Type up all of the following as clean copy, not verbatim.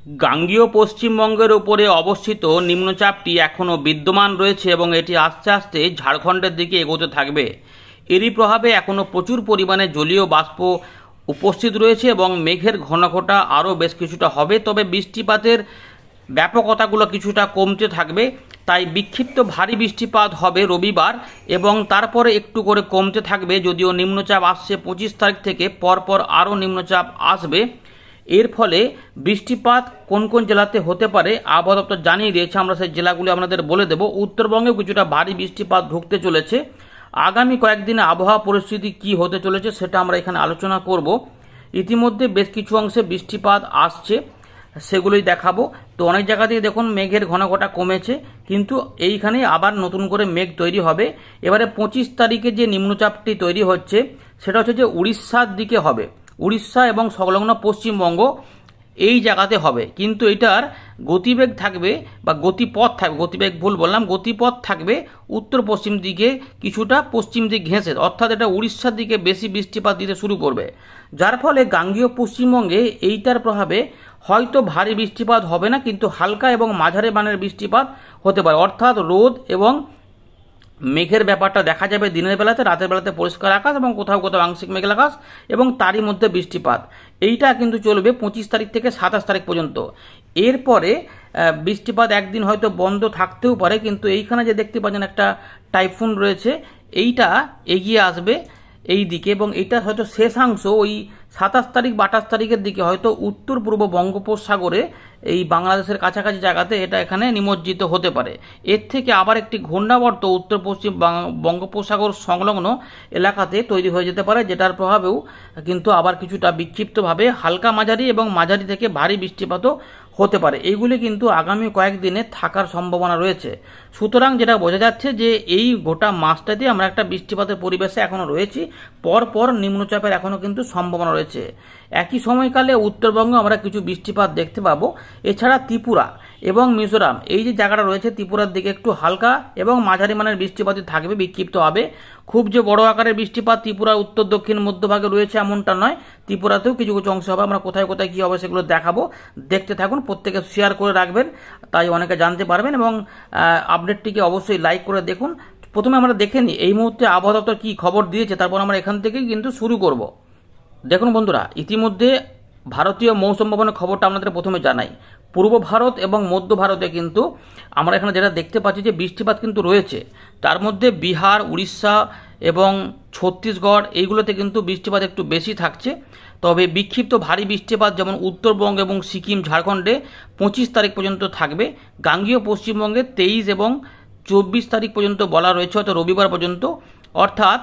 গাঙ্গেয় পশ্চিমবঙ্গের উপরে অবস্থিত নিম্নচাপটি এখনও বিদ্যমান রয়েছে এবং এটি আস্তে আস্তে ঝাড়খণ্ডের দিকে এগোতে থাকবে। এরই প্রভাবে এখনও প্রচুর পরিমাণে জলীয় বাষ্প উপস্থিত রয়েছে এবং মেঘের ঘনঘটা আরও বেশ কিছুটা হবে, তবে বৃষ্টিপাতের ব্যাপকতাগুলো কিছুটা কমতে থাকবে। তাই বিক্ষিপ্ত ভারী বৃষ্টিপাত হবে রবিবার এবং তারপরে একটু করে কমতে থাকবে। যদিও নিম্নচাপ আসছে 25 তারিখ থেকে, পরপর আরও নিম্নচাপ আসবে। এর ফলে বৃষ্টিপাত কোন কোন জেলাতে হতে পারে আবহাওয়া দপ্তর জানিয়ে দিয়েছে, আমরা সেই জেলাগুলি আপনাদের বলে দেব। উত্তরবঙ্গেও কিছুটা ভারী বৃষ্টিপাত ঢুকতে চলেছে। আগামী কয়েকদিনে আবহাওয়া পরিস্থিতি কি হতে চলেছে সেটা আমরা এখানে আলোচনা করব। ইতিমধ্যে বেশ কিছু অংশে বৃষ্টিপাত আসছে, সেগুলোই দেখাবো। তো অনেক জায়গা থেকে দেখুন মেঘের ঘনঘটা কমেছে, কিন্তু এইখানে আবার নতুন করে মেঘ তৈরি হবে। এবারে 25 তারিখে যে নিম্নচাপটি তৈরি হচ্ছে সেটা হচ্ছে যে উড়িষ্যার দিকে হবে, উড়িষ্যা এবং সংলগ্ন পশ্চিমবঙ্গ এই জায়গাতে হবে। কিন্তু এটার গতিবেগ থাকবে বা গতিপথ থাকবে, গতিবেগ ভুল বললাম, গতিপথ থাকবে উত্তর পশ্চিম দিকে কিছুটা পশ্চিম দিক ঘেঁষে, অর্থাৎ এটা উড়িষ্যার দিকে বেশি বৃষ্টিপাত দিতে শুরু করবে। যার ফলে গাঙ্গেয় পশ্চিমবঙ্গে এইটার প্রভাবে হয়তো ভারী বৃষ্টিপাত হবে না, কিন্তু হালকা এবং মাঝারি মানের বৃষ্টিপাত হতে পারে। অর্থাৎ রোদ এবং মেঘের ব্যাপারটা দেখা যাবে দিনের বেলাতে, রাতের বেলাতে পরিষ্কার আকাশ এবং কোথাও কোথাও আংশিক মেঘলা আকাশ এবং তারই মধ্যে বৃষ্টিপাত। এইটা কিন্তু চলবে 25 তারিখ থেকে 27 তারিখ পর্যন্ত। এরপরে বৃষ্টিপাত একদিন হয়তো বন্ধ থাকতেও পারে, কিন্তু এইখানে যে দেখতে পাচ্ছেন একটা টাইফুন রয়েছে, এইটা এগিয়ে আসবে এই দিকে এবং এটা হয়তো শেষাংশ ওই 27 তারিখ 28 তারিখের দিকে হয়তো উত্তর পূর্ব বঙ্গোপসাগরে এই বাংলাদেশের কাছাকাছি জায়গাতে এটা এখানে নিমজ্জিত হতে পারে। এর থেকে আবার একটি ঘূর্ণাবর্ত উত্তর পশ্চিম বঙ্গোপসাগর সংলগ্ন এলাকাতে তৈরি হয়ে যেতে পারে, যেটার প্রভাবেও কিন্তু আবার কিছুটা বিক্ষিপ্তভাবে হালকা মাঝারি এবং মাঝারি থেকে ভারী বৃষ্টিপাতও হতে পারে। এইগুলি কিন্তু আগামী কয়েকদিনে থাকার সম্ভাবনা রয়েছে। সুতরাং যেটা বোঝা যাচ্ছে যে এই গোটা মাসটাতে আমরা একটা বৃষ্টিপাতের পরিবেশে এখনও রয়েছি, পরপর নিম্নচাপের এখনও কিন্তু সম্ভাবনা রয়েছে। একই সময়কালে উত্তরবঙ্গে আমরা কিছু বৃষ্টিপাত দেখতে পাবো। এছাড়া ত্রিপুরা এবং মিজোরাম এই যে জায়গাটা রয়েছে, ত্রিপুরার দিকে একটু হালকা এবং মাঝারি মানের বৃষ্টিপাতই থাকবে, বিক্ষিপ্ত হবে। খুব যে বড় আকারের বৃষ্টিপাত ত্রিপুরা উত্তর দক্ষিণ মধ্যভাগে রয়েছে এমনটা নয়, ত্রিপুরাতেও কিছু কিছু অংশ হবে। আমরা কোথায় কোথায় কী হবে সেগুলো দেখাবো, দেখতে থাকুন। প্রত্যেকে শেয়ার করে রাখবেন, তাই অনেকে জানতে পারবেন এবং আপডেটটিকে অবশ্যই লাইক করে দেখুন। প্রথমে আমরা দেখে নিই এই মুহূর্তে আবহাওয়া দপ্তর কী খবর দিয়েছে, তারপর আমরা এখান থেকেই কিন্তু শুরু করব। দেখুন বন্ধুরা, ইতিমধ্যে ভারতীয় মৌসুম ভবনের খবরটা আপনাদের প্রথমে জানাই। পূর্ব ভারত এবং মধ্য ভারতে কিন্তু আমরা এখানে যেটা দেখতে পাচ্ছি যে বৃষ্টিপাত কিন্তু রয়েছে। তার মধ্যে বিহার, উড়িষ্যা এবং ছত্তিশগড় এইগুলোতে কিন্তু বৃষ্টিপাত একটু বেশি থাকছে। তবে বিক্ষিপ্ত ভারী বৃষ্টিপাত যেমন উত্তরবঙ্গ এবং সিকিম, ঝাড়খণ্ডে 25 তারিখ পর্যন্ত থাকবে। গাঙ্গেয় পশ্চিমবঙ্গে 23 এবং 24 তারিখ পর্যন্ত বলা রয়েছে, হয়তো রবিবার পর্যন্ত। অর্থাৎ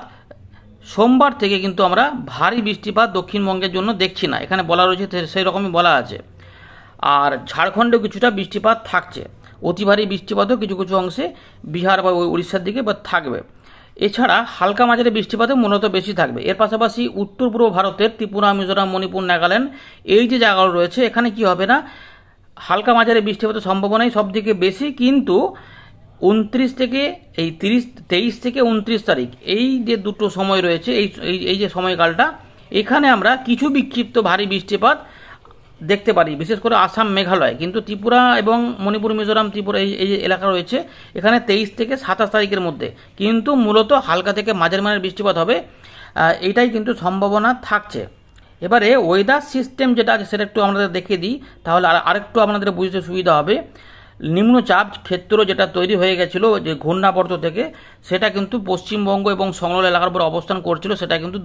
সোমবার থেকে কিন্তু আমরা ভারী বৃষ্টিপাত দক্ষিণবঙ্গের জন্য দেখছি না, এখানে বলা রয়েছে সেই রকমই বলা আছে। আর ঝাড়খণ্ডেও কিছুটা বৃষ্টিপাত থাকছে, অতি ভারী বৃষ্টিপাতও কিছু কিছু অংশে বিহার বা উড়িষ্যার দিকে থাকবে। এছাড়া হালকা মাঝারি বৃষ্টিপাতও মূলত বেশি থাকবে। এর পাশাপাশি উত্তর পূর্ব ভারতের ত্রিপুরা, মিজোরাম, মণিপুর, নাগাল্যান্ড এই যে জায়গাগুলো রয়েছে, এখানে কি হবে না, হালকা মাঝারি বৃষ্টিপাতের সম্ভাবনাই সব থেকে বেশি। কিন্তু 23 থেকে 29 তারিখ এই যে দুটো সময় রয়েছে, এই যে সময়কালটা, এখানে আমরা কিছু বিক্ষিপ্ত ভারী বৃষ্টিপাত দেখতে পারি, বিশেষ করে আসাম, মেঘালয়। কিন্তু ত্রিপুরা এবং মণিপুর, মিজোরাম, ত্রিপুরা এই যে এলাকা রয়েছে, এখানে 23 থেকে 27 তারিখের মধ্যে কিন্তু মূলত হালকা থেকে মাঝারি মানের বৃষ্টিপাত হবে, এইটাই কিন্তু সম্ভাবনা থাকছে। এবারে ওয়েদার সিস্টেম যেটা আছে সেটা একটু আমাদের দেখিয়ে দিই, তাহলে আরেকটু আপনাদের বুঝতে সুবিধা হবে। নিম্নচাপ ক্ষেত্র যেটা তৈরি হয়ে গেছিল যে ঘূর্ণাবর্ত থেকে, সেটা কিন্তু পশ্চিমবঙ্গ এবং সংলগ্ন এলাকার উপর অবস্থান করছিল। সেটা কিন্তু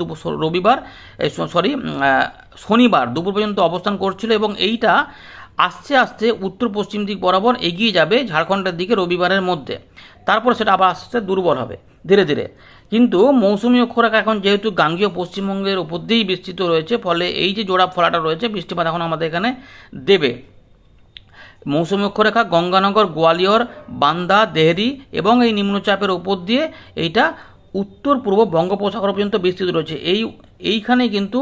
শনিবার দুপুর পর্যন্ত অবস্থান করছিল এবং এইটা আস্তে আস্তে উত্তর পশ্চিম দিক বরাবর এগিয়ে যাবে ঝাড়খণ্ডের দিকে রবিবারের মধ্যে। তারপর সেটা আবার আস্তে আস্তে দুর্বল হবে ধীরে ধীরে। কিন্তু মৌসুমী অক্ষরেখা এখন যেহেতু গাঙ্গেয় পশ্চিমবঙ্গের উপর দিয়েই বিস্তৃত রয়েছে, ফলে এই যে জোড়া ফলাটা রয়েছে, বৃষ্টিপাত এখন আমাদের এখানে দেবে। মৌসুমী অক্ষরেখা গঙ্গানগর, গোয়ালিয়র, বান্দা, দেহরি এবং এই নিম্নচাপের উপর দিয়ে এইটা উত্তর পূর্ব বঙ্গোপসাগর পর্যন্ত বিস্তৃত রয়েছে। এইখানেই কিন্তু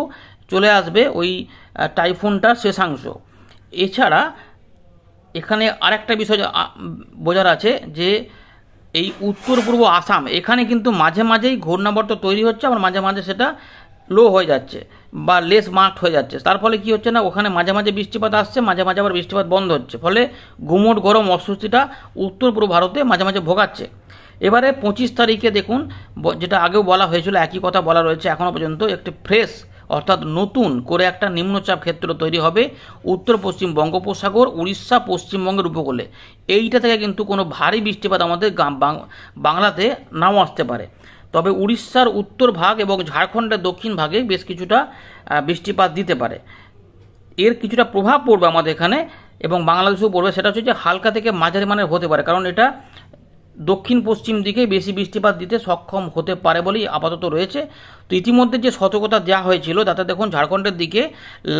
চলে আসবে ওই টাইফুনটার শেষাংশ। এছাড়া এখানে আরেকটা বিষয় বোঝার আছে যে এই উত্তর পূর্ব আসাম, এখানে কিন্তু মাঝে মাঝেই ঘূর্ণাবর্ত তৈরি হচ্ছে, আবার মাঝে মাঝে সেটা লো হয়ে যাচ্ছে। বা লেস মার্কড হয়ে যাচ্ছে। তার ফলে কি হচ্ছে না, ওখানে মাঝে মাঝে বৃষ্টিপাত আসছে, মাঝে মাঝে আবার বৃষ্টিপাত বন্ধ হচ্ছে, ফলে গুমোট গরম অস্বস্তিটা উত্তর পূর্ব ভারতে মাঝে মাঝে ভোগাচ্ছে। এবারে 25 তারিখে দেখুন, যেটা আগেও বলা হয়েছিল একই কথা বলা রয়েছে এখনও পর্যন্ত, একটি ফ্রেশ অর্থাৎ নতুন করে একটা নিম্নচাপ ক্ষেত্র তৈরি হবে উত্তর পশ্চিম বঙ্গোপসাগর, উড়িষ্যা, পশ্চিমবঙ্গের উপকূলে। এইটা থেকে কিন্তু কোনো ভারী বৃষ্টিপাত আমাদের বাংলাতে নাও আসতে পারে। তবে উড়িষ্যার উত্তর ভাগ এবং ঝাড়খণ্ডের দক্ষিণ ভাগে বেশ কিছুটা বৃষ্টিপাত দিতে পারে। এর কিছুটা প্রভাব পড়বে আমাদের এখানে এবং বাংলাদেশেও পড়বে। সেটা হচ্ছে যে হালকা থেকে মাঝারি মানের হতে পারে, কারণ এটা দক্ষিণ পশ্চিম দিকে বেশি বৃষ্টিপাত দিতে সক্ষম হতে পারে বলেই আপাতত রয়েছে। তো ইতিমধ্যে যে সতর্কতা দেওয়া হয়েছিল, তাতে দেখুন ঝাড়খণ্ডের দিকে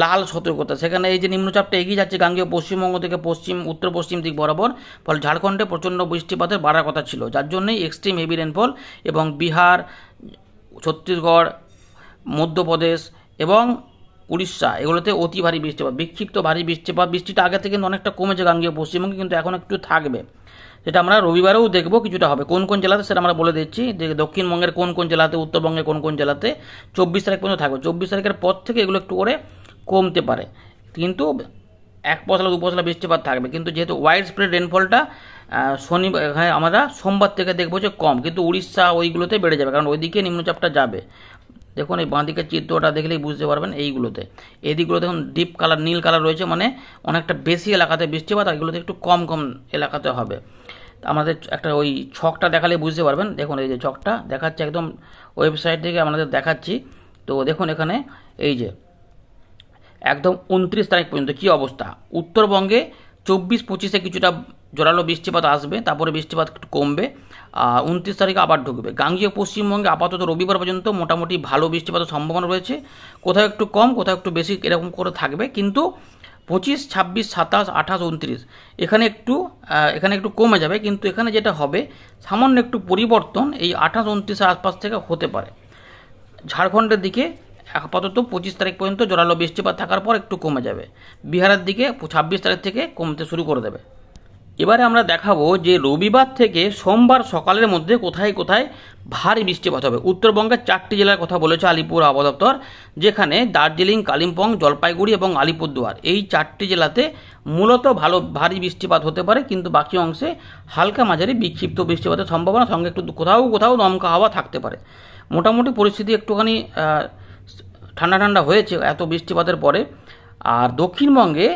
লাল সতর্কতা, সেখানে এই যে নিম্নচাপটা এগিয়ে যাচ্ছে গাঙ্গেয় পশ্চিমবঙ্গ থেকে উত্তর পশ্চিম দিক বরাবর, ফলে ঝাড়খণ্ডে প্রচণ্ড বৃষ্টিপাতের বাড়ার কথা ছিল, যার জন্যই এক্সট্রিম হেভি রেনফল এবং বিহার, ছত্তিশগড়, মধ্যপ্রদেশ এবং উড়িষ্যা এগুলোতে অতি ভারী বৃষ্টিপাত, বিক্ষিপ্ত ভারী বৃষ্টিপাত। বৃষ্টিটা আগে থেকে অনেকটা কমেছে গাঙ্গেয় পশ্চিমবঙ্গে, কিন্তু এখন একটু থাকবে। সেটা আমরা রবিবারেও দেখব কিছুটা হবে। কোন কোন জেলাতে সেটা আমরা বলে দিচ্ছি, যে দক্ষিণবঙ্গের কোন কোন জেলাতে, উত্তরবঙ্গের কোন কোন জেলাতে 24 তারিখ পর্যন্ত থাকবে। 24 তারিখের পর থেকে এগুলো একটু করে কমতে পারে, কিন্তু 1 পশলা 2 পশলা বৃষ্টিপাত থাকবে। কিন্তু যেহেতু ওয়াইড স্প্রেড রেনফলটা শনিবার আমরা সোমবার থেকে দেখবো যে কম, কিন্তু উড়িষ্যা ওইগুলোতে বেড়ে যাবে, কারণ ওইদিকে নিম্নচাপটা যাবে। দেখুন এই বাঁদিকের চিত্রটা দেখলেই বুঝতে পারবেন। এইগুলোতে এদিকগুলো দেখুন ডিপ কালার নীল কালার রয়েছে, মানে অনেকটা বেশি এলাকাতে বৃষ্টিপাত, আর এগুলোতে একটু কম কম এলাকাতে হবে। আমাদের একটা ওই ছকটা দেখালে বুঝতে পারবেন। দেখুন এই যে ছকটা দেখাচ্ছে একদম ওয়েবসাইট থেকে আমাদের দেখাচ্ছি। তো দেখুন এখানে এই যে একদম 29 তারিখ পর্যন্ত কী অবস্থা। উত্তরবঙ্গে 24-25-এ কিছুটা জোরালো বৃষ্টিপাত আসবে, তারপরে বৃষ্টিপাত একটু কমবে, আর 29 তারিখে আবার ঢুকবে। গাঙ্গেয় পশ্চিমবঙ্গে আপাতত রবিবার পর্যন্ত মোটামুটি ভালো বৃষ্টিপাতের সম্ভাবনা রয়েছে, কোথাও একটু কম কোথাও একটু বেশি এরকম করে থাকবে। কিন্তু 25, 26, 27, 28, 29 এখানে একটু কমে যাবে। কিন্তু এখানে যেটা হবে সামান্য একটু পরিবর্তন এই 28, 29-এর আশপাশ থেকে হতে পারে। ঝাড়খণ্ডের দিকে আপাতত 25 তারিখ পর্যন্ত জোরালো বৃষ্টিপাত থাকার পর একটু কমে যাবে। বিহারের দিকে 26 তারিখ থেকে কমতে শুরু করে দেবে। এবারে আমরা দেখাবো যে রবিবার থেকে সোমবার সকালের মধ্যে কোথায় কোথায় ভারী বৃষ্টিপাত হবে। উত্তরবঙ্গের 4টি জেলার কথা বলেছে আলিপুর আবহাওয়া দপ্তর, যেখানে দার্জিলিং, কালিম্পং, জলপাইগুড়ি এবং আলিপুরদুয়ার এই 4টি জেলাতে মূলত ভারী বৃষ্টিপাত হতে পারে, কিন্তু বাকি অংশে হালকা মাঝারি বিক্ষিপ্ত বৃষ্টিপাতের সম্ভাবনা, সঙ্গে একটু কোথাও কোথাও দমকা হাওয়া থাকতে পারে। মোটামুটি পরিস্থিতি একটুখানি ঠান্ডা ঠান্ডা হয়েছে এত বৃষ্টিপাতের পরে। আর দক্ষিণবঙ্গে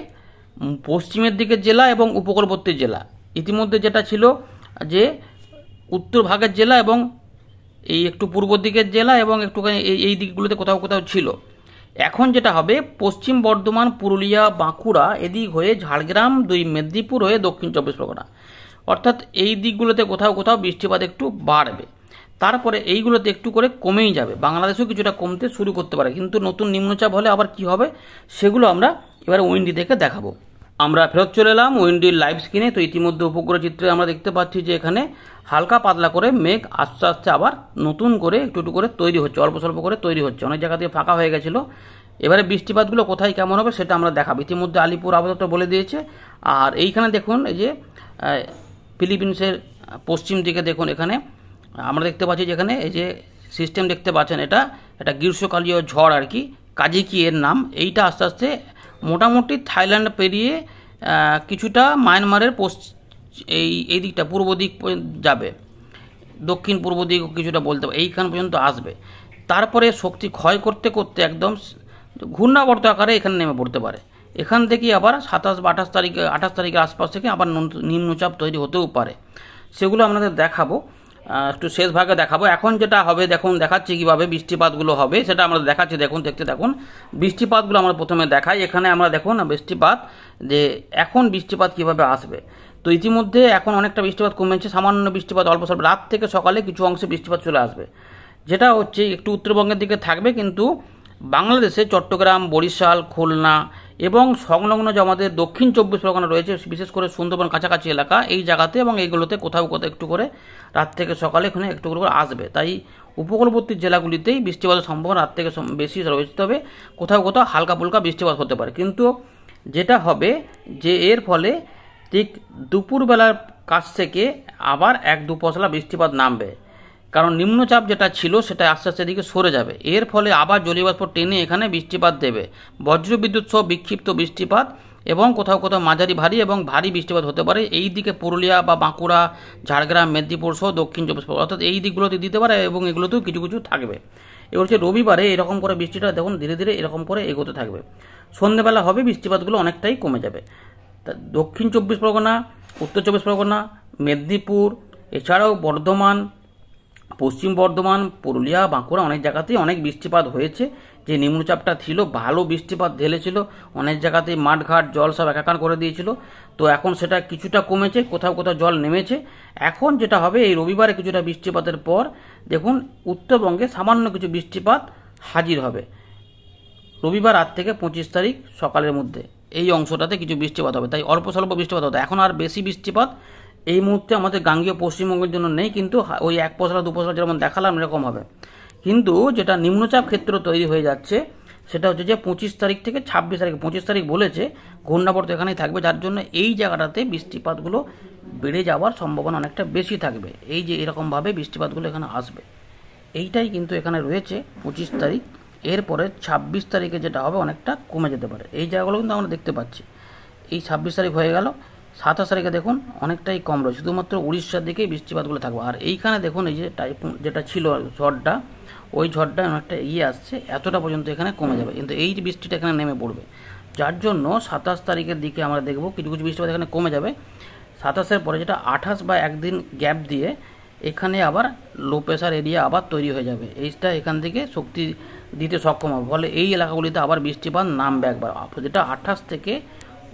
পশ্চিমের দিকের জেলা এবং উপকূলবর্তী জেলা, ইতিমধ্যে যেটা ছিল যে উত্তর ভাগের জেলা এবং এই একটু পূর্ব দিকের জেলা এবং একটুখানি এই দিকগুলোতে কোথাও কোথাও ছিল, এখন যেটা হবে পশ্চিম বর্ধমান, পুরুলিয়া, বাঁকুড়া এদিক হয়ে ঝাড়গ্রাম, 2 মেদিনীপুর হয়ে দক্ষিণ 24 পরগনা, অর্থাৎ এই দিকগুলোতে কোথাও কোথাও বৃষ্টিপাত একটু বাড়বে। তারপরে এইগুলোতে একটু করে কমেই যাবে, বাংলাদেশেও কিছুটা কমতে শুরু করতে পারে। কিন্তু নতুন নিম্নচাপ হলে আবার কি হবে সেগুলো আমরা এবারে উইন্ডি থেকে দেখাবো। আমরা ফেরত চলে এলাম উইন্ডির লাইভ স্ক্রিনে। তো ইতিমধ্যে উপগ্রহ চিত্রে আমরা দেখতে পাচ্ছি যে এখানে হালকা পাতলা করে মেঘ আস্তে আস্তে আবার নতুন করে একটু একটু করে তৈরি হচ্ছে, অল্প স্বল্প করে তৈরি হচ্ছে, অনেক জায়গা থেকে ফাঁকা হয়ে গেছিলো। এবারে বৃষ্টিপাতগুলো কোথায় কেমন হবে সেটা আমরা দেখাবো। ইতিমধ্যে আলিপুর আবহাওয়া দপ্তর বলে দিয়েছে। আর এইখানে দেখুন এই যে ফিলিপিন্সের পশ্চিম দিকে দেখুন, এখানে আমরা দেখতে পাচ্ছি যেখানে এই যে সিস্টেম দেখতে পাচ্ছেন, এটা গ্রীষ্মকালীয় ঝড় আর কি, কাজিকি এর নাম। এইটা আস্তে আস্তে মোটামুটি থাইল্যান্ড পেরিয়ে কিছুটা মায়ানমারের এই দিকটা পূর্ব দিক যাবে, দক্ষিণ পূর্ব দিক কিছুটা বলতে পারে, এইখান পর্যন্ত আসবে। তারপরে শক্তি ক্ষয় করতে করতে একদম ঘূর্ণাবর্ত আকারে এখানে নেমে পড়তে পারে। এখান থেকে আবার 27 বা 28 তারিখের আশপাশ থেকে আবার নিম্নচাপ তৈরি হতেও পারে। সেগুলো আপনাদের দেখাবো, একটু শেষ ভাগে দেখাবো। এখন যেটা হবে দেখুন, দেখাচ্ছি কীভাবে বৃষ্টিপাতগুলো হবে সেটা আমরা দেখাচ্ছি। দেখুন দেখতে থাকুন বৃষ্টিপাতগুলো আমরা প্রথমে দেখাই। এখানে আমরা দেখুন বৃষ্টিপাত, যে এখন বৃষ্টিপাত কীভাবে আসবে। তো ইতিমধ্যে এখন অনেকটা বৃষ্টিপাত কমেছে, সামান্য বৃষ্টিপাত অল্প স্বল্প রাত থেকে সকালে কিছু অংশে বৃষ্টিপাত চলে আসবে, যেটা হচ্ছে একটু উত্তরবঙ্গের দিকে থাকবে। কিন্তু বাংলাদেশে চট্টগ্রাম, বরিশাল, খুলনা এবং সংলগ্ন যে আমাদের দক্ষিণ 24 পরগনা রয়েছে, বিশেষ করে সুন্দরবন কাছাকাছি এলাকা, এই জায়গাতে এবং এইগুলোতে কোথাও কোথাও একটু করে রাত থেকে সকালে এখানে একটু করে আসবে। তাই উপকূলবর্তী জেলাগুলিতেই বৃষ্টিপাতের সম্ভাবনা রাত থেকে বেশি রয়েছে, তবে কোথাও কোথাও হালকা ফুলকা বৃষ্টিপাত হতে পারে। কিন্তু যেটা হবে যে এর ফলে ঠিক দুপুরবেলার কাছ থেকে আবার 1-2 পশলা বৃষ্টিপাত নামবে। কারণ নিম্নচাপ যেটা ছিল সেটা আস্তে আস্তে এদিকে সরে যাবে। এর ফলে আবার জলীয় বাষ্প টেনে এখানে বৃষ্টিপাত দেবে। বজ্রবিদ্যুৎ সহ বিক্ষিপ্ত বৃষ্টিপাত এবং কোথাও কোথাও মাঝারি ভারী এবং ভারী বৃষ্টিপাত হতে পারে। এই দিকে পুরুলিয়া বা বাঁকুড়া, ঝাড়গ্রাম, মেদিনীপুর সহ দক্ষিণ চব্বিশ পরগনা, অর্থাৎ এই দিকগুলোতে দিতে পারে এবং এগুলোতেও কিছু কিছু থাকবে। এবার হচ্ছে রবিবারে এরকম করে বৃষ্টিটা দেখুন ধীরে ধীরে এরকম করে এগোতে থাকবে। সন্ধ্যেবেলা হবে বৃষ্টিপাতগুলো অনেকটাই কমে যাবে। তা দক্ষিণ চব্বিশ পরগনা, উত্তর চব্বিশ পরগনা, মেদিনীপুর, এছাড়াও বর্ধমান, পশ্চিম বর্ধমান, পুরুলিয়া, বাঁকুড়া অনেক জায়গাতেই অনেক বৃষ্টিপাত হয়েছে। যে নিম্নচাপটা ছিল ভালো বৃষ্টিপাত ঢেলেছিল, অনেক জায়গাতেই মাঠঘাট জল সব একাকার করে দিয়েছিল। তো এখন সেটা কিছুটা কমেছে, কোথাও কোথাও জল নেমেছে। এখন যেটা হবে এই রবিবারে কিছুটা বৃষ্টিপাতের পর দেখুন উত্তরবঙ্গে সামান্য কিছু বৃষ্টিপাত হাজির হবে। রবিবার রাত থেকে 25 তারিখ সকালের মধ্যে এই অংশটাতে কিছু বৃষ্টিপাত হবে, তাই অল্প স্বল্প বৃষ্টিপাত হবে। এখন আর বেশি বৃষ্টিপাত এই মুহূর্তে আমাদের গাঙ্গেয় পশ্চিমবঙ্গের জন্য নেই, কিন্তু ওই 1 পশলা 2 পশলা যেমন দেখালাম এরকম হবে। কিন্তু যেটা নিম্নচাপ ক্ষেত্র তৈরি হয়ে যাচ্ছে সেটা হচ্ছে যে 25 তারিখ থেকে 26 তারিখ, 25 তারিখ বলেছে ঘূর্ণাবর্ত এখানেই থাকবে, যার জন্য এই জায়গাটাতে বৃষ্টিপাতগুলো বেড়ে যাওয়ার সম্ভাবনা অনেকটা বেশি থাকবে। এই যে এরকমভাবে বৃষ্টিপাতগুলো এখানে আসবে, এইটাই কিন্তু এখানে রয়েছে 25 তারিখ। এরপরে 26 তারিখে যেটা হবে অনেকটা কমে যেতে পারে। এই জায়গাগুলো কিন্তু আমরা দেখতে পাচ্ছি। এই 26 তারিখ হয়ে গেল, 27 তারিখে দেখুন অনেকটাই কম রয়েছে, শুধুমাত্র উড়িষ্যার দিকেই বৃষ্টিপাতগুলো থাকবে। আর এইখানে দেখুন এই যে টাইফুন যেটা ছিল ঝড়টা, ওই ঝড়টা অনেকটা এগিয়ে আসছে, এতটা পর্যন্ত এখানে কমে যাবে, কিন্তু এই বৃষ্টিটা এখানে নেমে পড়বে, যার জন্য 27 তারিখের দিকে আমরা দেখব কিছু কিছু বৃষ্টিপাত এখানে কমে যাবে। 27-এর পরে যেটা 28 বা একদিন গ্যাপ দিয়ে এখানে আবার লো প্রেশার এরিয়া আবার তৈরি হয়ে যাবে। এইটা এখান থেকে শক্তি দিতে সক্ষম হবে, ফলে এই এলাকাগুলিতে আবার বৃষ্টিপাত নামবে একবার, যেটা 28 থেকে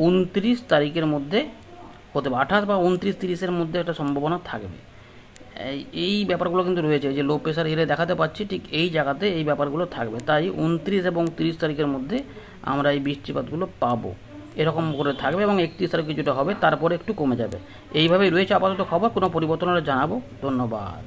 29 তারিখের মধ্যে হতে পারে। 28 বা 29-30-এর মধ্যে একটা সম্ভাবনা থাকবে। এই ব্যাপারগুলো কিন্তু রয়েছে, যে লো প্রেশার এরিয়া দেখাতে পাচ্ছি ঠিক এই জায়গাতে এই ব্যাপারগুলো থাকবে। তাই 29 এবং 30 তারিখের মধ্যে আমরা এই বৃষ্টিপাতগুলো পাবো, এরকম করে থাকবে এবং 31 তারিখ কিছুটা হবে, তারপরে একটু কমে যাবে। এইভাবেই রয়েছে আপাতত খবর, কোনো পরিবর্তন হলে জানাবো। ধন্যবাদ।